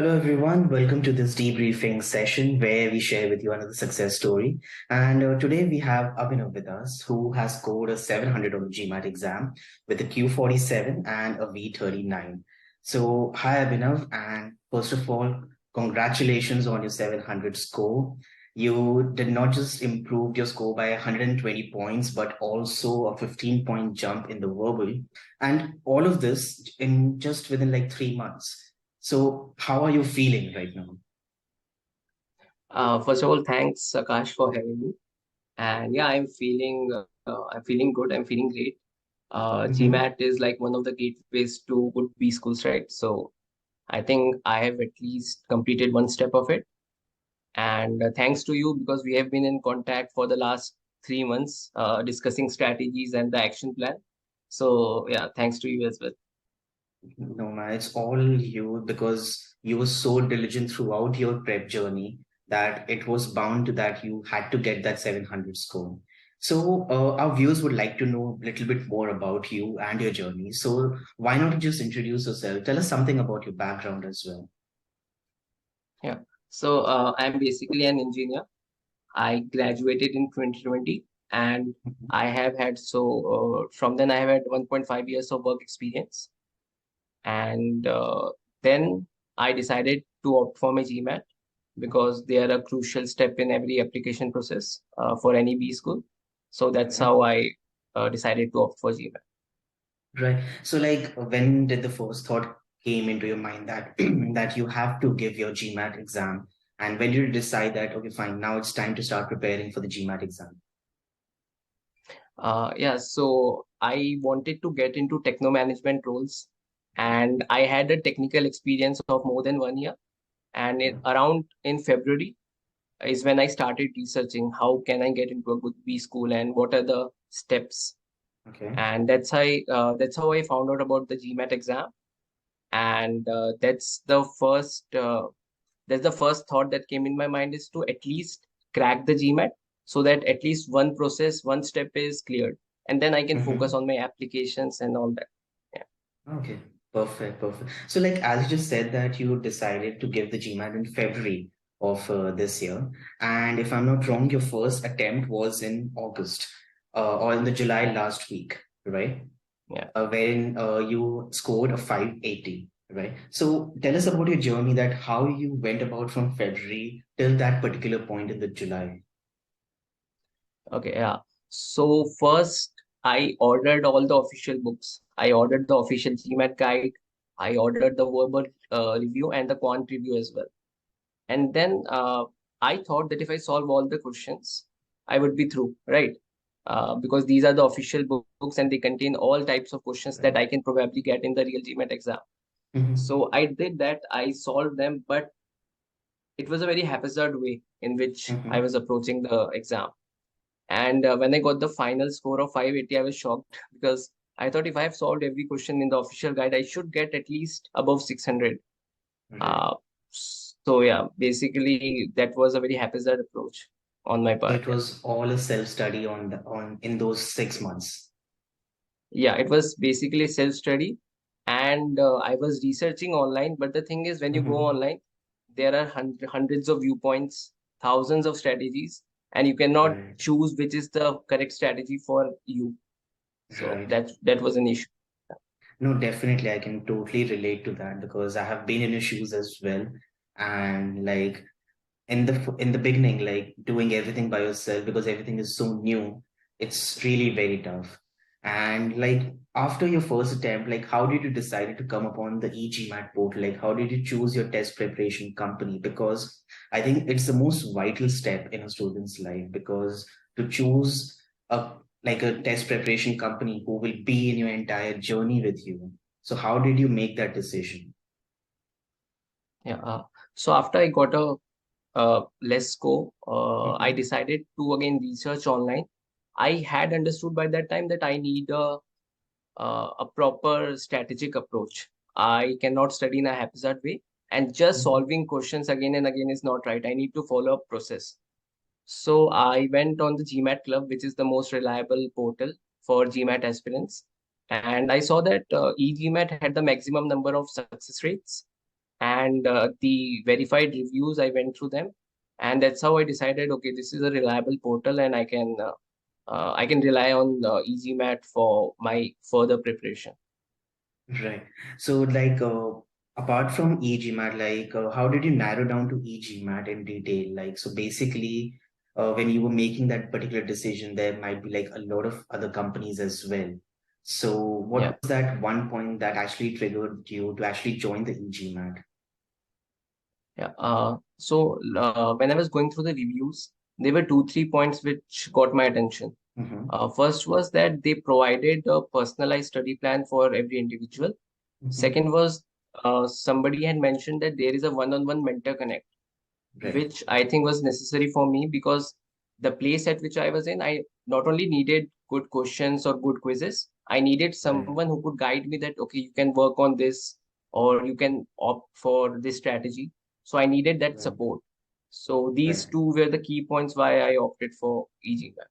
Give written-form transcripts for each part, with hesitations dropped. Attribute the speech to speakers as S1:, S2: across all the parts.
S1: Hello, everyone. Welcome to this debriefing session where we share with you another success story. And today we have Abhinav with us, who has scored a 700 on the GMAT exam with a Q47 and a V39. So, hi, Abhinav. And first of all, congratulations on your 700 score. You did not just improve your score by 120 points, but also a 15-point jump in the verbal. And all of this in just within like 3 months. So, how are you feeling right now?
S2: First of all, thanks Akash for having me. And yeah, I'm feeling good. I'm feeling great.
S1: Hmm.
S2: GMAT is like one of the gateways to good B schools, right? So I think I have at least completed one step of it. And thanks to you because we have been in contact for the last 3 months, discussing strategies and the action plan. So yeah, thanks to you as well.
S1: No, man, it's all you because you were so diligent throughout your prep journey that it was bound to that you had to get that 700 score. So, our viewers would like to know a little bit more about you and your journey. So, why not just introduce yourself? Tell us something about your background as well.
S2: Yeah. So I'm basically an engineer. I graduated in 2020 and I have had from then I have had 1.5 years of work experience. And then I decided to opt for my GMAT because they are a crucial step in every application process for any B school. So that's how I decided to opt for GMAT.
S1: Right. So, like, when did the first thought came into your mind that that you have to give your GMAT exam, and when did you decide that okay, fine, now it's time to start preparing for the GMAT exam?
S2: Yeah, so I wanted to get into techno management roles, and I had a technical experience of more than 1 year. And around in February is when I started researching how can I get into a good B school and what are the steps.
S1: Okay.
S2: And that's how I found out about the GMAT exam. And that's the first thought that came in my mind is to at least crack the GMAT so that at least one process, one step is cleared, and then I can focus
S1: Mm-hmm.
S2: on my applications and all that. Yeah.
S1: Okay. Perfect. Perfect. So, like, as you just said that you decided to give the GMAT in February of this year, and if I'm not wrong, your first attempt was in August, or in the July last week, right?
S2: Yeah.
S1: Wherein you scored a 580, right? So tell us about your journey, that how you went about from February till that particular point in the July.
S2: Okay, yeah. So first, I ordered all the official books. I ordered the official GMAT guide. I ordered the verbal review and the quant review as well. And then I thought that if I solve all the questions, I would be through, right? Because these are the official books and they contain all types of questions that
S1: Right.
S2: I can probably get in the real GMAT exam.
S1: Mm-hmm.
S2: So I did that. I solved them, but it was a very haphazard way in which I was
S1: Mm-hmm.
S2: approaching the exam. And when I got the final score of 580, I was shocked because I thought if I have solved every question in the official guide, I should get at least above 600.
S1: Right.
S2: Uh, so yeah, basically that was a very haphazard approach on my
S1: So
S2: part.
S1: it
S2: Yeah,
S1: was all a self-study on in those 6 months.
S2: yeah, it was basically self-study, and I was researching online. But the thing is, when you go
S1: Mm-hmm.
S2: online, there are hundreds of viewpoints, thousands of strategies, and you cannot
S1: Right.
S2: choose which is the correct strategy for you. So
S1: Right.
S2: that was an issue.
S1: No, definitely, I can totally relate to that because I have been in your shoes as well, and like in the beginning, like doing everything by yourself because everything is so new, it's really very tough. And like after your first attempt, like how did you decide to come upon the e-GMAT portal? Like how did you choose your test preparation company? Because I think it's the most vital step in a student's life, because to choose a like a test preparation company who will be in your entire journey with you. So how did you make that decision?
S2: Yeah. So after I got a less score, I
S1: Hmm.
S2: decided to again research online. I had understood by that time that I need a proper strategic approach. I cannot study in a haphazard way, and just
S1: Hmm.
S2: solving questions again and again is not right. I need to follow a process. So I went on the GMAT Club, which is the most reliable portal for GMAT aspirants, and I saw that e-GMAT had the maximum number of success rates, and the verified reviews, I went through them, and that's how I decided, okay, this is a reliable portal, and I can rely on e-GMAT for my further preparation.
S1: Right. So, like, apart from e-GMAT, like, how did you narrow down to e-GMAT in detail? Like, so basically, when you were making that particular decision, there might be like a lot of other companies as well. So, what
S2: Yeah.
S1: was that one point that actually triggered you to actually join the e-GMAT?
S2: Yeah. When I was going through the reviews, there were two, 3 points which got my attention.
S1: Mm-hmm.
S2: First was that they provided a personalized study plan for every individual.
S1: Mm-hmm.
S2: Second was somebody had mentioned that there is a one-on-one mentor connect,
S1: Right.
S2: which I think was necessary for me because the place at which I was in, I not only needed good questions or good quizzes, I needed
S1: Right.
S2: someone who could guide me that, okay, you can work on this or you can opt for this strategy. So I needed that
S1: Right.
S2: support. So these
S1: Right.
S2: two were the key points why I opted for e-GMAT.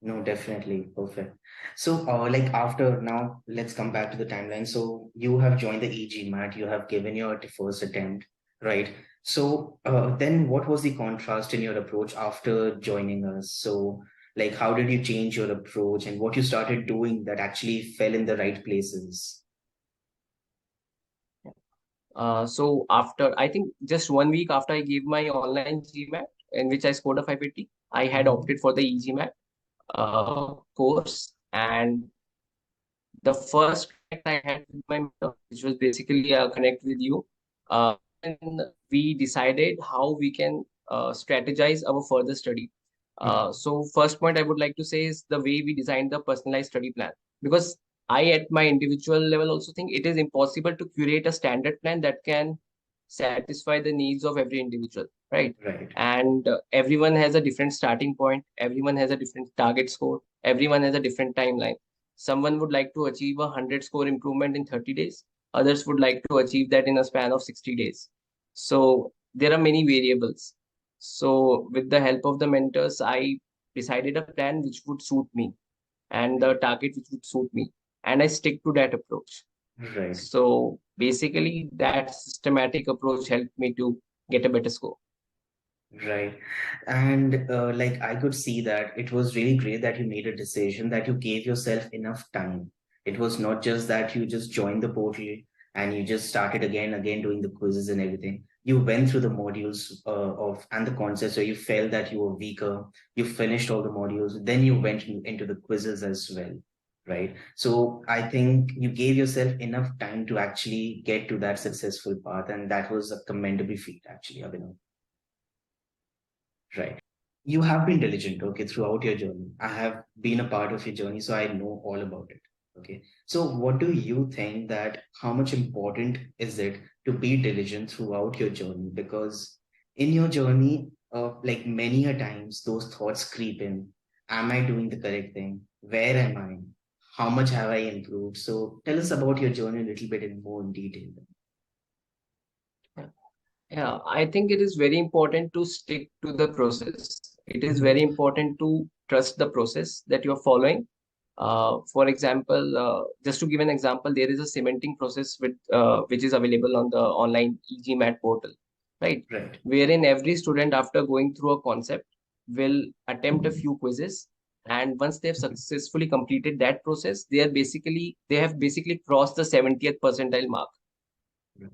S1: No, definitely. Perfect. So, like after now, let's come back to the timeline. So, you have joined the e-GMAT, you have given your first attempt, right? So, then what was the contrast in your approach after joining us? So, like, how did you change your approach and what you started doing that actually fell in the right places?
S2: So after, I think just 1 week after I gave my online GMAT, in which I scored a 580, I had
S1: Mhm.
S2: opted for the e-GMAT course. And the first connect I had with my mentor, which was basically a connect with you, and we decided how we can strategize our further study.
S1: Mhm.
S2: So first point I would like to say is the way we designed the personalized study plan. Because I, at my individual level, also think it is impossible to curate a standard plan that can satisfy the needs of every individual, right?
S1: Right.
S2: And everyone has a different starting point, everyone has a different target score, everyone has a different timeline. Someone would like to achieve a 100 score improvement in 30 days. Others would like to achieve that in a span of 60 days. So there are many variables. So with the help of the mentors, I decided a plan which would suit me and the target which would suit me. And I stick to that approach.
S1: Right.
S2: So basically, that systematic approach helped me to get a better score.
S1: Right. And like I could see that it was really great that you made a decision, that you gave yourself enough time. It was not just that you just joined the portal and you just started again doing the quizzes and everything. You went through the modules of and the concepts where you felt that you were weaker. You finished all the modules. Then you went into the quizzes as well. Right. So I think you gave yourself enough time to actually get to that successful path. And that was a commendable feat, actually, Abhinav. Right. You have been diligent, okay, throughout your journey. I have been a part of your journey, so I know all about it. Okay. So what do you think that how much important is it to be diligent throughout your journey? Because in your journey, like many a times, those thoughts creep in. Am I doing the correct thing? Where am I? How much have I improved? So tell us about your journey a little bit in more in detail.
S2: Yeah. Yeah, I think it is very important to stick to the process. It is
S1: Mhm.
S2: very important to trust the process that you're following. For example, just to give an example, there is a cementing process which is available on the online e-GMAT portal, right?
S1: Right.
S2: Wherein every student, after going through a concept, will attempt a few quizzes, and once they have
S1: Mhm.
S2: successfully completed that process, they have basically crossed the 70th percentile mark.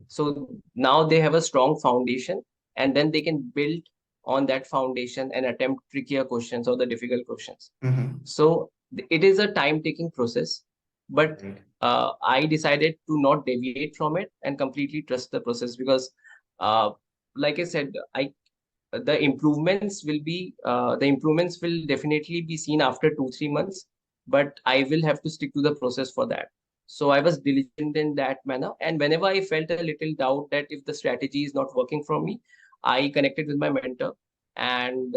S2: So now they have a strong foundation, and then they can build on that foundation and attempt trickier questions or the difficult questions.
S1: Mhm.
S2: So it is a time-taking process, but
S1: Right.
S2: I decided to not deviate from it and completely trust the process because, uh, like I said, I the improvements will definitely be seen after 2 3 months, but I will have to stick to the process for that. So I was diligent in that manner, and whenever I felt a little doubt that if the strategy is not working for me, I connected with my mentor, and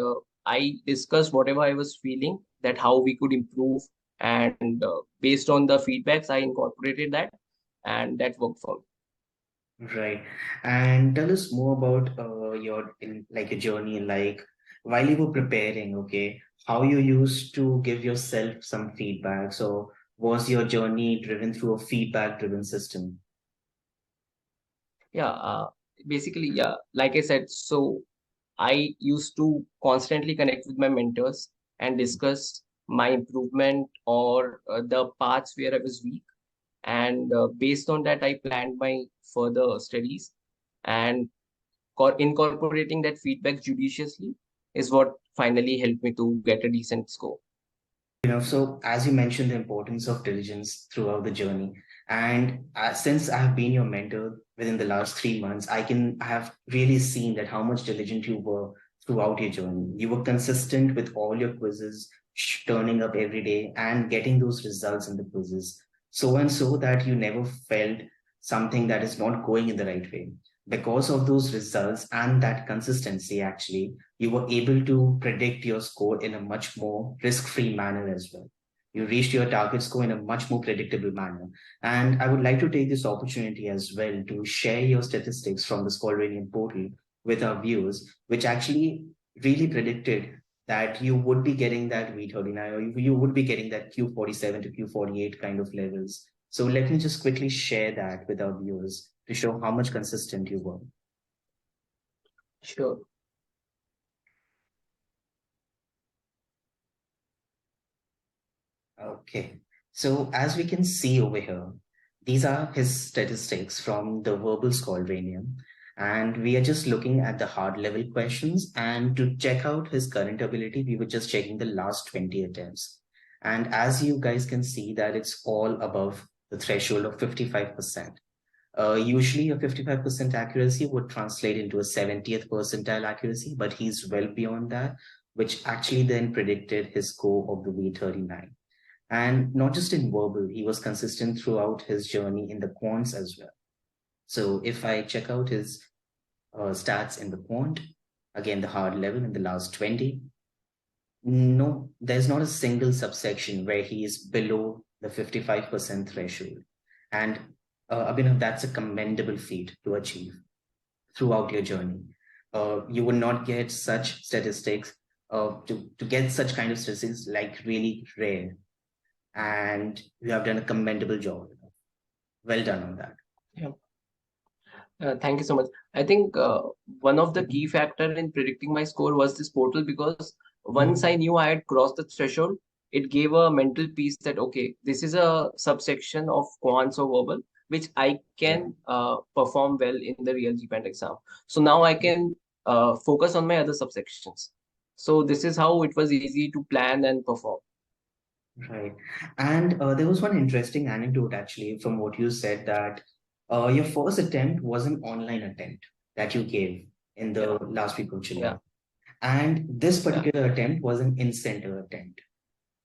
S2: I discussed whatever I was feeling, that how we could improve, and based on the feedbacks I incorporated that, and that worked for me.
S1: Right. And tell us more about your like your journey, like while you were preparing, okay, how you used to give yourself some feedback. So was your journey driven through a feedback driven system?
S2: Yeah. basically, yeah, like I said, so I used to constantly connect with my mentors and discuss my improvement or the parts where I was weak. And based on that, I planned my further studies, and incorporating that feedback judiciously is what finally helped me to get a decent score.
S1: So as you mentioned, the importance of diligence throughout the journey, and since I have been your mentor within the last 3 months, I have really seen that how much diligent you were throughout your journey. You were consistent with all your quizzes, turning up every day and getting those results in the quizzes, so and so that you never felt something that is not going in the right way. Because of those results and that consistency, actually, you were able to predict your score in a much more risk-free manner as well. You reached your target score in a much more predictable manner. And I would like to take this opportunity as well to share your statistics from the Scolarian portal with our viewers, which actually really predicted that you would be getting that V39 or you would be getting that Q47 to Q48 kind of levels. So let me just quickly share that with our viewers to show how much consistent you were.
S2: Sure.
S1: Okay. So as we can see over here, these are his statistics from the verbal Scaldranium. And we are just looking at the hard level questions. And to check out his current ability, we were just checking the last 20 attempts. And as you guys can see that it's all above the threshold of 55%. Usually a 55% accuracy would translate into a 70th percentile accuracy, but he's well beyond that, which actually then predicted his score of the V39. And not just in verbal, he was consistent throughout his journey in the quants as well. So if I check out his stats in the quant, again, the hard level in the last 20, no, there's not a single subsection where he is below the 55% threshold. And Abhinav, that's a commendable feat to achieve throughout your journey. You would not get such statistics, to get such kind of statistics like really rare. And you have done a commendable job. Well done on that.
S2: Yeah. Thank you so much. I think one of the key factor in predicting my score was this portal, because once I knew I had crossed the threshold, it gave a mental peace that okay, this is a subsection of quants or verbal which I
S1: Right.
S2: can perform well in the real GPAT exam. So now I can focus on my other subsections. So this is how it was easy to plan and perform.
S1: Right. And there was one interesting anecdote actually from what you said that your first attempt was an online attempt that you gave in
S2: Yeah,
S1: the last week of July.
S2: yeah,
S1: And this
S2: yeah.
S1: particular attempt was an in-center attempt.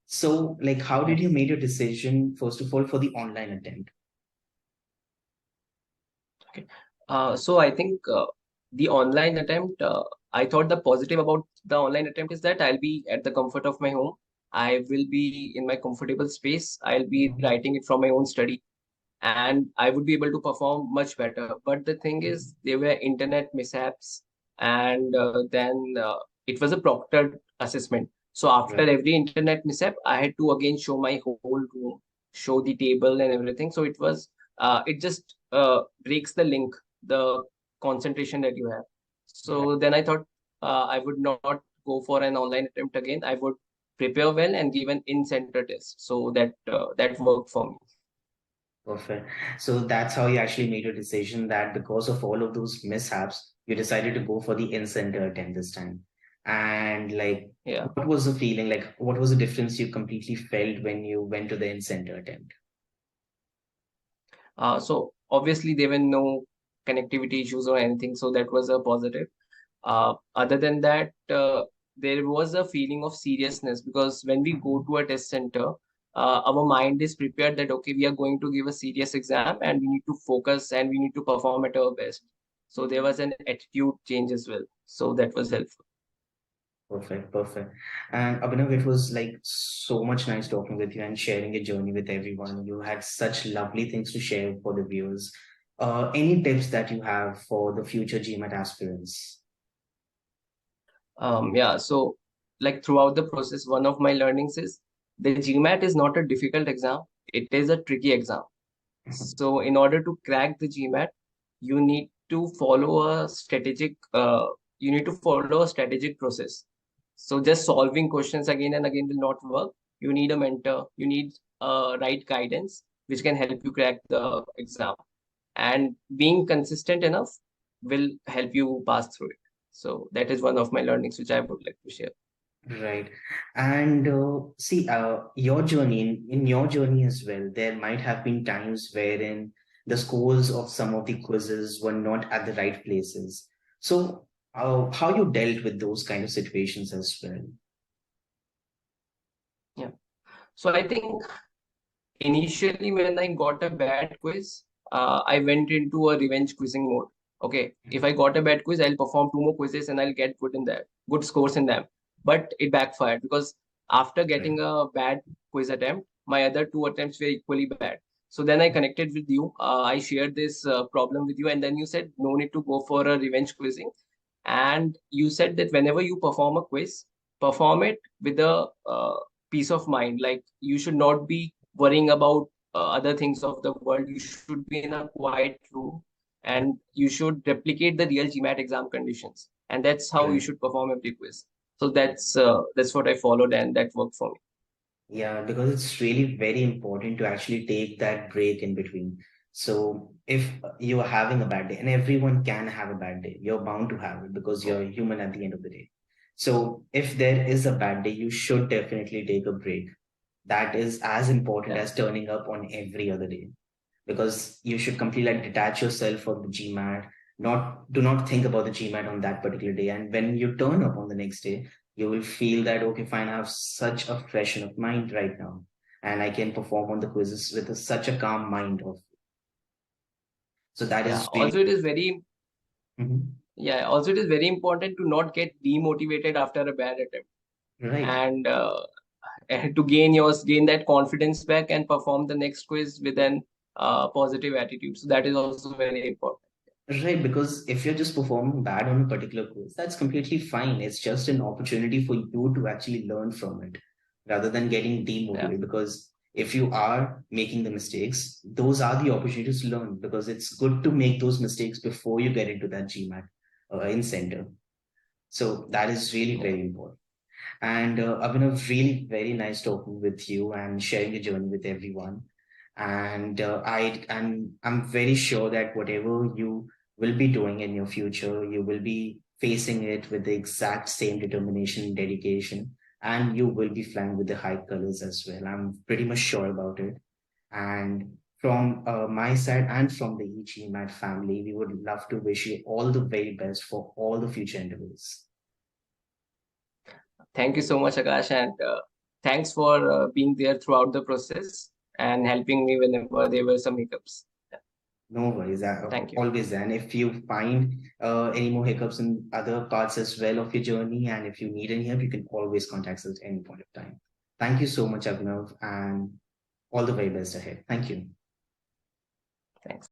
S1: So, like, how did you
S2: Yes.
S1: make your decision, first of all, for the online attempt?
S2: Okay. So I think the online attempt, I thought the positive about the online attempt is that I'll be at the comfort of my home. I will be in my comfortable space. I'll be writing it from my own study, and I would be able to perform much better. But the thing is, there were internet mishaps, and then it was a proctored assessment. So after
S1: Right.
S2: every internet mishap, I had to again show my whole room, show the table and everything. So it just breaks the link, the concentration that you have.
S1: Right.
S2: So then I thought I would not go for an online attempt again. I would prepare well and give an in-center test. So that worked for me.
S1: Perfect. So that's how you actually made your decision that because of all of those mishaps, you decided to go for the in-center attempt this time. And like,
S2: Yeah.
S1: what was the feeling? Like, what was the difference you completely felt when you went to the in-center attempt?
S2: So obviously there were no connectivity issues or anything, so that was a positive. Other than that, there was a feeling of seriousness, because when we go to a test center, our mind is prepared that okay, we are going to give a serious exam and we need to focus and we need to perform at our best. So there was an attitude change as well. So that was helpful.
S1: Perfect, perfect. And Abhinav, it was like so much nice talking with you and sharing a journey with everyone. You had such lovely things to share for the viewers. Any tips that you have for the future GMAT aspirants?
S2: Yeah, so like throughout the process, one of my learnings is the GMAT is not a difficult exam, it is a tricky exam. So in order to crack the GMAT, you need to follow a strategic process. So just solving questions again and again will not work. You need a mentor, you need right guidance, which can help you crack the exam. And being consistent enough will help you pass through it. So that is one of my learnings which I would like to share.
S1: Right. And see, your journey, in your journey as well, there might have been times wherein the scores of some of the quizzes were not at the right places. So, how you dealt with those kind of situations as well?
S2: Yeah. So I think initially, when I got a bad quiz, I went into a revenge quizzing mode. Okay, if I got a bad quiz, I'll perform two more quizzes and I'll get good scores in them. But it backfired because after
S1: Right.
S2: getting a bad quiz attempt, my other two attempts were equally bad. So then I connected with you. I shared this problem with you, and then you said no need to go for a revenge quizzing. And you said that whenever you perform a quiz, perform it with a peace of mind. Like you should not be worrying about other things of the world. You should be in a quiet room and you should replicate the real GMAT exam conditions. And that's how you
S1: Right.
S2: should perform every quiz. So that's what I followed and that worked for me.
S1: Yeah, because it's really very important to actually take that break in between. So if you are having a bad day, and everyone can have a bad day, you're bound to have it because
S2: Yeah,
S1: you're human at the end of the day. So if there is a bad day, you should definitely take a break. That is as important
S2: yeah,
S1: as turning up on every other day, because you should completely like detach yourself from the GMAT. Not do not think about the GMAT on that particular day. And when you turn up on the next day, you will feel that okay, fine, I have such a freshen of mind right now, and I can perform on the quizzes with such a calm mind of. So that
S2: yeah.
S1: is really Mhm.
S2: Also it is very important to not get demotivated after a bad attempt
S1: Right.
S2: and to gain that confidence back and perform the next quiz with an positive attitude. So that is also very important.
S1: Right, because if you're just performing bad on a particular quiz, that's completely fine. It's just an opportunity for you to actually learn from it rather than getting
S2: Yeah,
S1: demotivated. Because if you are making the mistakes, those are the opportunities to learn because it's good to make those mistakes before you get into that GMAT in center. So that is really
S2: yeah.
S1: very important. And Abhinav, really very nice talking with you and sharing your journey with everyone. And I'm very sure that whatever you will be doing in your future, you will be facing it with the exact same determination and dedication, and you will be flying with the high colors as well. I'm pretty much sure about it. And from my side and from the e-GMAT family, we would love to wish you all the very best for all the future endeavors.
S2: Thank you so much, Akash, and thanks for being there throughout the process and helping me whenever there were some hiccups. Yeah,
S1: No worries,
S2: thank you.
S1: always. And if you find any more hiccups in other parts as well of your journey, and if you need any help, you can always contact us at any point of time. Thank you so much, Abhinav, and all the very best ahead. Thank you.
S2: Thanks.